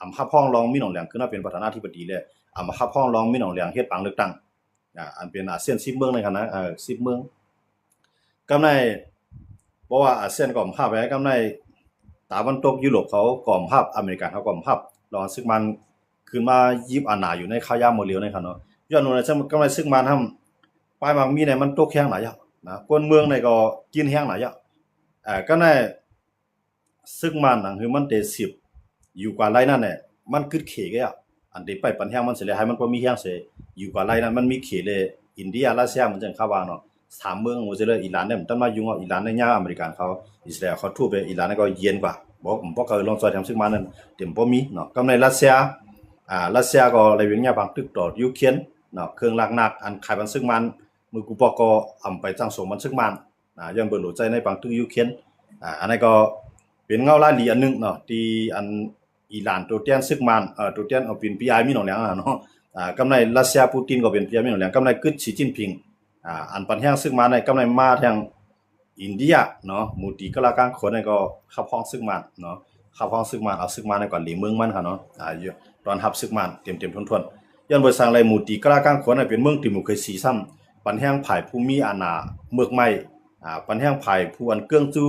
Speaker 2: อำฮับห้องรองมีหนองแหลงขึ้นมาเป็นประธานาธิบดีเลยอำฮับห้องรองมีหนองแหลงเฮ็ดปังเลือกตั้งอันเป็นอาเซียน10เมืองในคั่นนะ10เมืองกำในเพราะว่าอาเซียนก่อมฮับไว้กำในตะวันตกยุโรปเขาก่อมฮับอเมริกันเขาก่อมฮับรอซึกมันขึ้นมายิบอาณาอยู่ในขายาหมดเลียวในคั่นเนาะย้อนว่ากำในซึกมันทำปลายมักมีในมันตกแข้งหลายอย่างนะคนเมืองในก็กินแห้งหลายอย่างก็ในซึ่งมันหนังคือมันเต10อยู่กว่าไรนั่นแหละมันคึดเขกอ่ะอันที่ไปปันแห้งมันสิเลยให้มันบ่มีแห้งเสอยู่กว่าไรนั้นมันมีเขเลยอินเดียรัสเซียมันจังเข้าว่าเนาะ3เมืองว่าสิเลยอิหร่านเนี่ยมันต้องมายุ่งอิหร่านในย่าอเมริกันเขาอิสราเอลเขาทูบไปอิหร่านก็เย็นกว่าบ่ก็ลองซอยทำซึ่งมันนั้นเต็มบ่มีเนาะก็ในรัสเซียก็เลยวิ่งย่าบางตึกต่อยูเครนเนาะเครื่องลากนักอันขายบันซึ่งมันมือกูปอก็อำไปจังส่งมันซึ่งมันย้อนเบิ่รู้ใจในบางตึกยูเครนอันนั้นก็เป็นเงาลาลีอันนึงเนาะที่อันอิหร่านตัวเตียนซึกมันตัวเตียนเอาเป็น PI มีหนองแหลงเนาะกำในรัสเซียปูตินก็เป็น PI มีหนองแหลงกำในกึดสีจิ้นผิงอันปันแห้งซึกมันในกำในมาทางอินเดียเนาะหมู่ตีกะลากลางคนก็ขับห้องซึกมันเนาะขับห้องซึกมันเอาซึกมันในก่อนหลีเมืองมันค่ะเนาะตอนรับซึกมันเต็มทวนย้อนบ่สร้างไรหมู่ตีกะลากลางคนเป็นเมืองที่หมู่เคยสีซ้ำปันแห้งภายภูมิอาณาเมืองใหม่ปันแห้งภายผู้อันเกื้องจู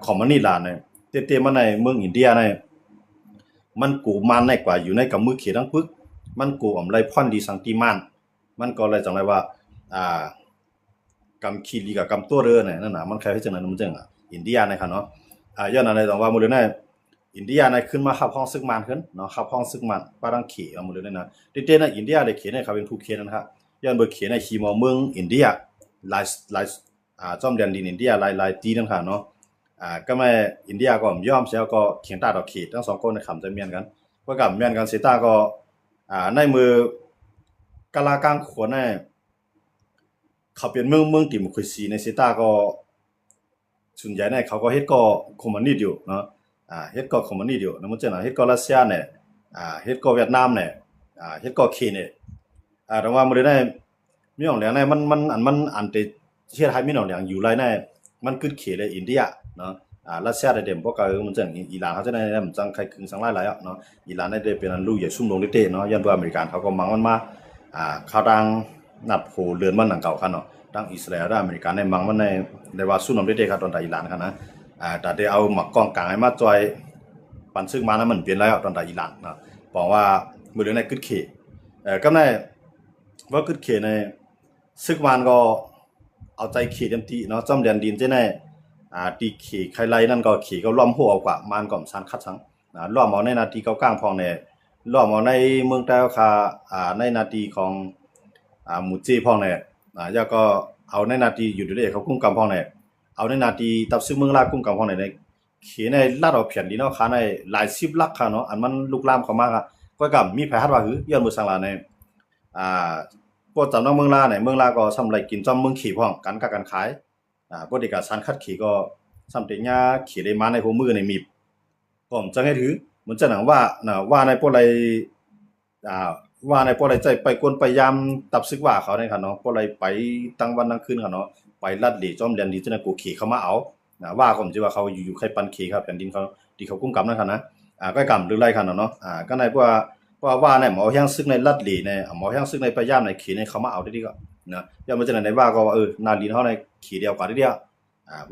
Speaker 2: ของมันนี่ล่ะเนี่ยเตๆมาในเมืองอินเดียเนี่ยมันกูมันในกว่าอยู่ในกับมือเขตทั้งปึกมันกูอำไรพ่อนดีสังติมานมันก็เลยจังไรว่ากำคีลีกับกำตัวเรือเนี่ยนั่นน่ะมันใครให้จังนั้นมันจังอินเดียนะครับเนาะย้อนอะไรต้องว่าหมดเลยนะอินเดียในขึ้นมาขับห้องซึกมันขึ้นเนาะขับห้องซึกมันปารังเขเอาหมดเลยนะเตๆนะอินเดียได้เขเนี่ยเขาเป็นผู้เขนะครับย้อนบ่เขในขีมเมืองอินเดียหลายจอมแดนดินอินเดียหลายตีนั่นค่ะเนาะก็ไม่อินเดียก็ยอมเสียก็เขียนตาดอกขีดทั้ง2คนในคำจะเมียนกันว่ากับเมียนกันเสตาก็ในมือกะลากลางขวนเนี่ยเขาเป็นเมืองที่มุคซีในเสตาก็ส่วนใหญ่เนี่ยเขาก็เฮ็ดก็คอมมิวนิสต์อยู่เนาะเฮ็ดก็คอมมิวนิสต์อยู่นำมันจังเฮ็ดก็รัสเซียเนี่ยเฮ็ดก็เวียดนามเนี่ยเฮ็ดก็เคนเนี่ยแต่ว่ามื้อนี้มีหนองแหลงเนี่ยมันอันที่เฮ็ดให้มีหนองแหลงอยู่หลายเนี่ยมันกึดเขเลยอินเดียเนาะรัสเซียได้เต็มพวกก็มันจังอิหร่านเขาจะได้มันจังใครคึงสังหลายเนาะอิหร่านได้เป็นอันลูกใหญ่ซุ่มลงเต้เนาะยันว่าอเมริกันเขาก็มังมันมาเขาดังนับโหเรือนมันหนังเก่าคั่นเนาะดังอิสราเอลและอเมริกันในมังมันในว่าซุ่มลงเต้ครับตอนอิหร่านคั่นนะแต่ได้เอาหมักกองกลางให้มาจอยปันซึ่งมานั้นมันเปลี่ยนแล้วตอนอิหร่านเนาะบอกว่ามื้อนี้กึดเขก็ในว่ากึดเขในซึกมันก็เอาใจเขเต็มที่เนาะจ้อมแดนดินเจ้ในตีขี่ใครไล่นั่นก็ขี่ก็ล้อมหัวเอากว่ามันก็สันคัดสังล้อมเอาในนาทีเก้ากลางพองเนี่ยล้อมเอาในเมืองใต้คาในนาทีของหมู่จีพองเนี่ยแล้วก็เอาในนาทีอยู่ด้วยเขากุ้งกำพองเนี่ยเอาในนาทีตับซึ่งเมืองลากุ้งกำพองเนี่ยขี่ในลาดเอาเพียนดีเนาะคาในหลาย10ลักค่ะเนาะอันมันลุกลามเข้ามาก็กับมีแผลฮัดว่าคือย้อนมือสังลาในพวกจำนองเมืองลาเนี่ยเมืองลาก็ทำไรกินจอมเมืองขี่พ่องกันขายปกติก็สันคัดขี่ก็สำเร็จญาขี่ได้มาในหัวมือในมีผมจังให้ถือมันจะหนังว่าในพวกไรว่าในพวกไรใจไปกวนไปยามตับซึกว่าเขาเนี่ยค่ะเนาะพวกไรไปตั้งวันตั้งคืนค่ะเนาะไปลัดหลีจอมแดนดีจังกูขี่เข้ามาเอาว่าผมสิว่าเขาอยู่ใครปันขี่ครับแผ่นดินเขาที่เขากุ้มกำนั่นค่ะนะก็กำหรือไรค่ะเนาะก็ในว่าในหมอแห้งซึกในลัดหลีในหมอแห้งซึกในไปยามในขี่ในเขามาเอาได้ดีก็นะอย่ามันจะไหนว่าก็ว่านาลีเฮาในขี่เดียวกว่าได้เดียว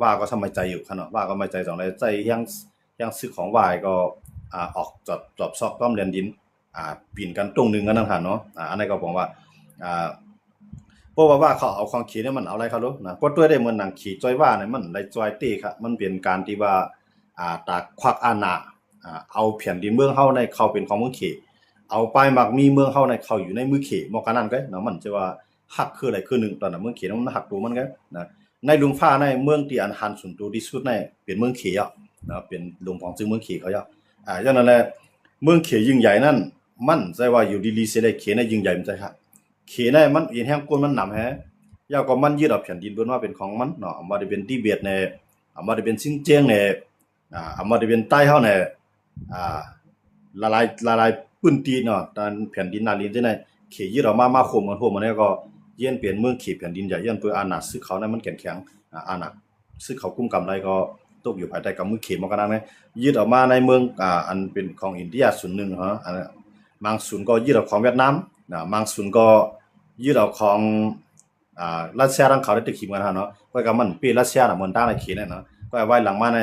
Speaker 2: ว่าก็ทำไมใจอยู่ขนาดว่าก็ไม่ใจจังเลยใจยังซื้อของวายก็ออกจอบซอกต้อมเรียนดินปีนกันตรงนึงกันนั่นค่ะเนาะอันนี้ก็บอกว่าเพราะว่าเขาเอาของขี่เนี่ยมันเอาอะไรเขารู้นะเพราะตัวได้มันหนังขี่จ้อยว่าเนี่ยมันไรจ้อยตีครับมันเป็นการที่ว่าตาควักอาณาเอาแผ่นดินเมืองเฮาในเข้าเป็นของเมืองขี่เอาป้ายมักมีเมืองเฮาในเข้าอยู่ในมือขี่มอกันนั่นก็เนาะมันจะว่าหักคืออะไรคือหนึ่งตอนนั้นเมืองขี่มันหักตัวมันก็นะในลุงฟ้าในเมืองที่อันหันสุนตัวที่สุดในเป็นเมืองขี่อ่ะนะเป็นลุงของซึ่งเมืองขี่เขาอ่ะอย่างนั้นแหละเมืองขี่ยิ่งใหญ่นั่นมันใจว่าอยู่ดีๆเสียได้ขี่ในยิ่งใหญ่มันใจครับขี่ในมันอีแห้งก้นมันหนำแฮยาวก็มันยึดเอาแผ่นดินบนว่าเป็นของมันเนาะเอามาได้เป็นทิเบตในเอามาได้เป็นซินเจียงในเอามาได้เป็นใต้เฮาในละลายพื้นที่เนาะตอนแผ่นดินนาลินที่ไหนขี่ยึดเอามาข่มกันโหมันเนี่ยก็เยี่ยนเปลี่ยนเมืองขี่แผ่นดินใหญ่เยี่ยนเพื่ออาณาซึกเขานั้นมันแข็งแข็งอาณาซึกเขากุ้มกำไรก็ตกอยู่ภายใต้กำมือขี่มากันนั้นยึดออกมาในเมืองอันเป็นของอินเดียส่วนหนึ่งฮะบางส่วนก็ยึดเอาของเวียดนามบางส่วนก็ยึดเอาของรัสเซียทางเขาได้ติดขีมกันเนาะก็กำมันปีรัสเซียน่ะมันตั้งในขี่เนี่ยเนาะก็ไว้หลังมาใน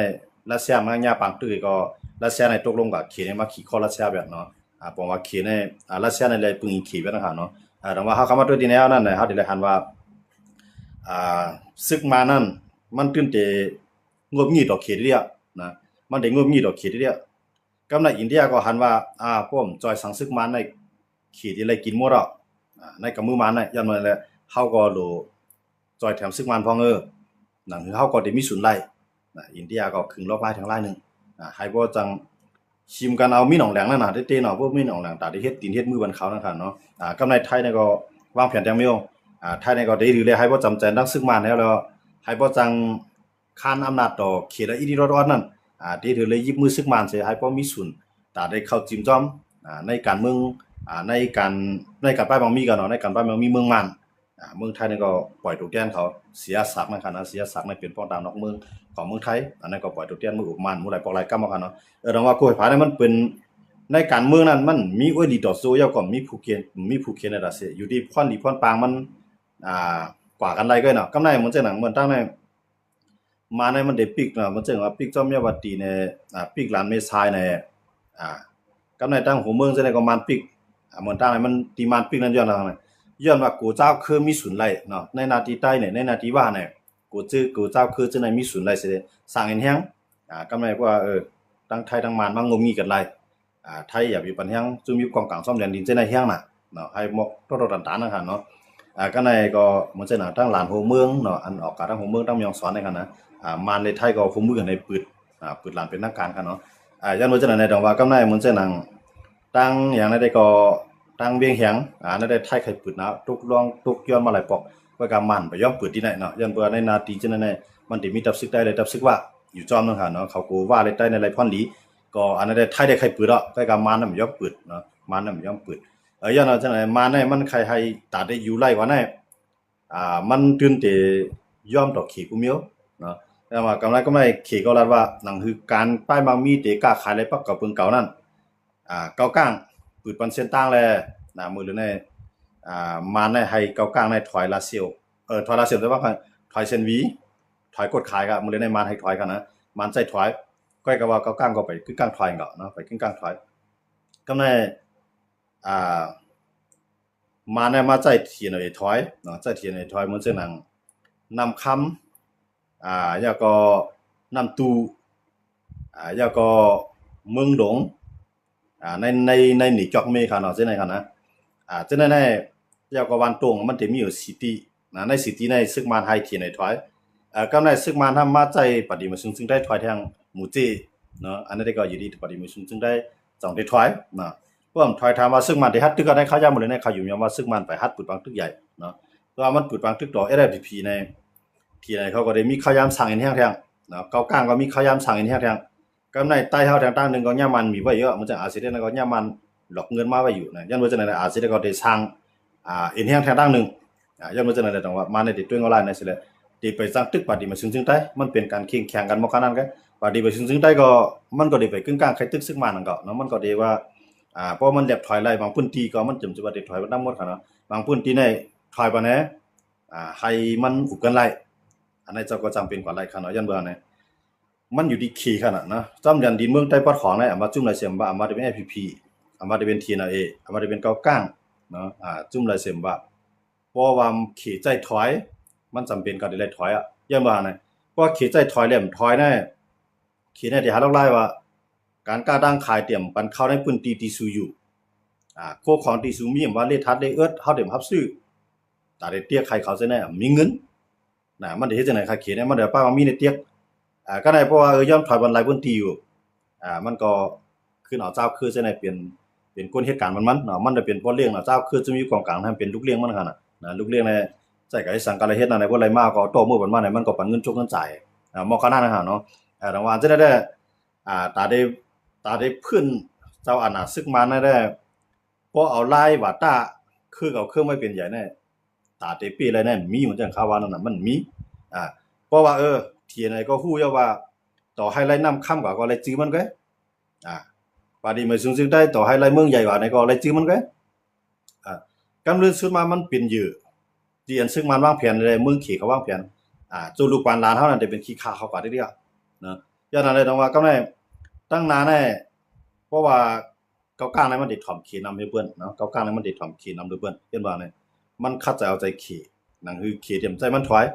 Speaker 2: รัสเซียมันย่าปังตื้อก็รัสเซียในตกลงกับขี่เนี่ยมาขี่คอรัสเซียแบบเนาะผมว่าขี่ในรัสเซียในเลยปึงขี่แบบนั้นเนาะแต่ว่าเฮาเข้ามาตัวที่แนวนั่นน่ะเฮาได้หันว่าซึกมานั่นมันตื่นเตงบงี้ดอกขี่เดียวนะมันได้งบงี้ดอกขี่เดียวกำในอินเดียก็หันว่าพวกจอยสังซึกมาในขี่ที่ไรกินหมดอ่ะในกับมือมันน่ะยันมาแล้วเฮาก็โลจอยแถมซึกมันพองหนังเฮาก็ได้มีศูนย์ไร่อินเดียก็ขึงรอบไร่ทางไร่นึงให้บ่จังชิมกันเอามีหนองแหลงนั่นน่ะเต้ๆเนาะพวกมีหนองแหลงตาได้เฮ็ดตีนเฮ็ดมือบันเขานั่นค่ะเนาะกำในไทยเนี่ยก็วางแผนจังมีไทยเนี่ยก็ได้หรือเลยให้บ่จำใจดังซึกมันแล้วให้บ่จังคานอำนาจต่อเขตอีดีรอดๆนั่นที่ถือเลยยิบมือซึกมันเสียให้บ่มีศูนย์ตาได้เข้าจิ้มจ้อมในการเมืองในการป้ายบางมีกันเนาะในการป้ายบางมีเมืองมันเมืองไทยนี่ก็ปล่อยตัวแทนเขาเสียศักดิ์นะครับนะเสียศักดิ์ในเป็นป้องตามนอกเมืองของเมืองไทยอันนั้นก็ปล่อยตัวแทนมืออุปมันมือหลายปอกหลายกรรมกันเนาะดังว่ากล้วยผาเนี่ยมันเป็นในการเมืองนั้นมันมีอ้อยดีต่อสู้ยาวก็มีผู้เขียนในรัสเซียอยู่ที่พรดีพรปางมันกว่ากันไรก็เนาะกำไรมันจะหนังเหมือนตั้งในมาในมันได้ปิกเนาะมันจะว่าปิกจอมยาวตีในปิกหลานเมษายในกำไรตั้งหัวเมืองจะได้ก็มันปิกเหมือนตั้งในมันตีมันปิกนั้นย้อนอะไรย้อนว่ากูเจ้าคือมีศูนย์ไรเนาะในนาทีใต้เนี่ยในนาทีว่าเนี่ยกูเจ้าคือจะในมีศูนย์ไรเสียสั่งเห็นแห้งกำไรว่าตั้งไทยตั้งมันมางงมีกันไรไทยอย่ามีปัญหาจึงมีกองกลางซ่อมแดนดินจะในแห้งน่ะเนาะให้มกรถต่างๆนะครับเนาะก็ในก็มันจะหนาตั้งหลานหัวเมืองเนาะอันออกการตั้งหัวเมืองตั้งมยองสอนในกันนะมันในไทยก็หัวเมืองในปืดหลานเป็นทางการกันเนาะยันมันจะในดอกว่ากำไรมันจะหนังตั้งอย่างนั้นได้ก็ตั้งเวียงแหงนั่นได้ไทยไข่ปืดนะทุกรองทุกย้อนมาหลายปอกก็กำมันไปย้อมปืดที่ไหนเนาะยันเบอร์ในนาทีจะในมันได้มีตับซึกได้เลยตับซึกว่าอยู่จอมนั่นค่ะเนาะเขากูว่าเลยได้ในไรพ่อนดีก็อันนั้นได้ไทยได้ไข่ปืดอ่ะก็กำมันน่ะมันย้อมปืดเนาะมันน่ะมันย้อมปืดยันเอาจังไหนมาในมันใครให้ตัดได้อยู่ไล่กว่าในมันตื่นเตย้อมดอกขี่กูเมียวเนาะแต่ว่ากำไรก็ไม่ขี่ก็รัดว่าหนังคือการป้ายบางมีเตกล้าขายอะไรปักกับเปิงเก่านั่นเก่าก้างปืดปันเส้นตั้งแลมือหรือในมาในให้เก่าก้างในถอยลาเซียวถอยลาเซียวแต่ว่าถอยเส้นวีถอยกดขายก็มือหรือในมาให้ถอยกันนะมันใจถอยก็ก็ว่าเก่าก้างก็ไปขึ้นก้างถอยเนาะเนาะไปขึ้นก้างถอยก็ในมาในมาใจเทียนไอ้ถอยเนาะใจเทียนไอ้ถอยมันจะหนังนำคำแล้วก็นำตูแล้วก็เมืองหลงในหนีจอกเมค่ะเนาะเจ้าไหนค่ะนะเจ้าไหนแล้วก็วันตรงมันจะมีอยู่ซิตี้ในซิตี้ในซึกมันไฮเทียนไอ้ถอยก็ในซึกมันทำมาใจปฏิมาซึ่งได้ถอยทางหมู่เจเนาะอันนั้นก็อยู่ดีปฏิมาซึ่งได้จ่องได้ถอยเนาะเพราะถอยถามว่าซึกมันได้ฮัดตึกก็ได้เข้าย่าหมดเลยในเขาอยู่ยามว่าซึกมันไปฮัดปุดบางตึกใหญ่เนาะตัวมันปุดบางตึกต่อ SFP ในที่ไหนเขาก็ได้มีข้าวยามสั่งเห็นแห้งแทงเนาะเก่ากลางก็มีข้าวยามสั่งเห็นแห้งแทงก็ในใต้เฮาทางตั้งนึงก็ย่ามันมีไว้เยอะมันจะอาจสิได้ก็ย่ามันหลอกเงินมาไว้อยู่นะยันว่าจะไหนอาจสิได้ก็ได้สร้างเห็นแห้งทางตั้งนึงยันว่าจะไหนต้องว่ามาในติดด้วยออนไลน์ในสิแหละที่ไปสร้างตึกปฏิมาซึ่งใต้มันเป็นการแข่งกันบ่ขนาดนั้นก็ปฏิมาซึ่งใต้ก็มันก็ได้ไปกึ่งกลางใครตึกซึ่งมานั่นก็เนาะมันก็ได้ว่าเพราะมันแลบถอยไล่บางพื้นที่ก็มันจะว่าได้ถอยบ่นำหมดค่ะเนาะบางพื้นที่ในถอยบ่แน่ให้มันอุกกันไล่ อันนั้นเจ้าก็จำเป็นกว่าไรขนาดยันเบอร์เนี่ยมันอยู่ที่ขี่ขนาดนะจำยันดินเมืองใต้ปอดของเนี่ยมาจุ่มลายเสียมว่ามาได้เป็น APP มาได้เป็น TNA มาได้เป็นเก้าก้างเนาะจุ่มลายเสียมว่าเพราะว่าขี่ใจถอยมันจำเป็นกับได้ถอยอ่ะยันเบอร์เนี่ยเพราะขี่ใจถอยเล่มถอยแน่ขี่เนี่ยที่หาเล่าไล่ว่าการกล้าดังขายเตรียมปันเข้าในพื้นที่ที่สูอยู่โคของที่สูมีว่าเลทัดได้เอิ้ดเฮาเต็มรับซื้อแต่ได้เตี้ยใครเขาซะแน่มีเงินมันได้เฮ็ดจังได๋ค่ะเขียนเนี่ยมันได้ป้าว่ามีในเตี้ยก็ได้เพราะว่าย่อมถอยบนหลายพื้นที่อยู่มันก็ขึ้นเอาเจ้าคือซะแน่เป็นคนเหตุการณ์มันเนาะมันได้เป็นพ่อเลี้ยงเนาะเจ้าคือจะมีกองกลางให้เป็นลูกเลี้ยงมันคั่นน่ะลูกเลี้ยงในใจก็ให้สังกัดเฮ็ดนั่นได้บ่ไรมาก็โตมื้อบันมาเนี่ยมันก็ปันเงินจกเงินจ่ายมอขนาดนั้นหั่นเนาะรางวัลจะได้ตาได้เพิ่นเจ้าอาณาศึกมาได้พอเอาลายว่าตาคือเอาเครื่องไม่เป็นใหญ่แน่ตาเตปีอะไรแน่มีเหมือนจังข่าวว่านั่นน่ะมันมีเพราะว่าที่ไหนก็ฮู้อยู่ว่าต่อให้ไล่น้ำค่ำกว่าก็ไล่จื้อมันก็ปาดีมาซึ่งได้ต่อให้ไล่เมืองใหญ่กว่าไหนก็ไล่จื้อมันก็กำเริบสุดมามันเป็นอยู่ที่อันซึ่งมันวางแผนเลยเมืองขี่เขาวางแผนจูลูกปานลานเฮานั่นได้เป็นขี้ข้าเขากว่าได้เดียวเนาะอย่างนั้นเลยต้องว่ากำไดตั้งนานแน่เพราะว่าเกากลางนั้นมันได้ถ่อมขี่นำให้เปิ้นเนาะเกากลางนั้นมันได้ถ่อมขี่นำด้วยเปิ้นเห็นว่าเนี่ยมันคัดใจเอาใจขี่นั่นคือขี่เตรียมใจมันถอย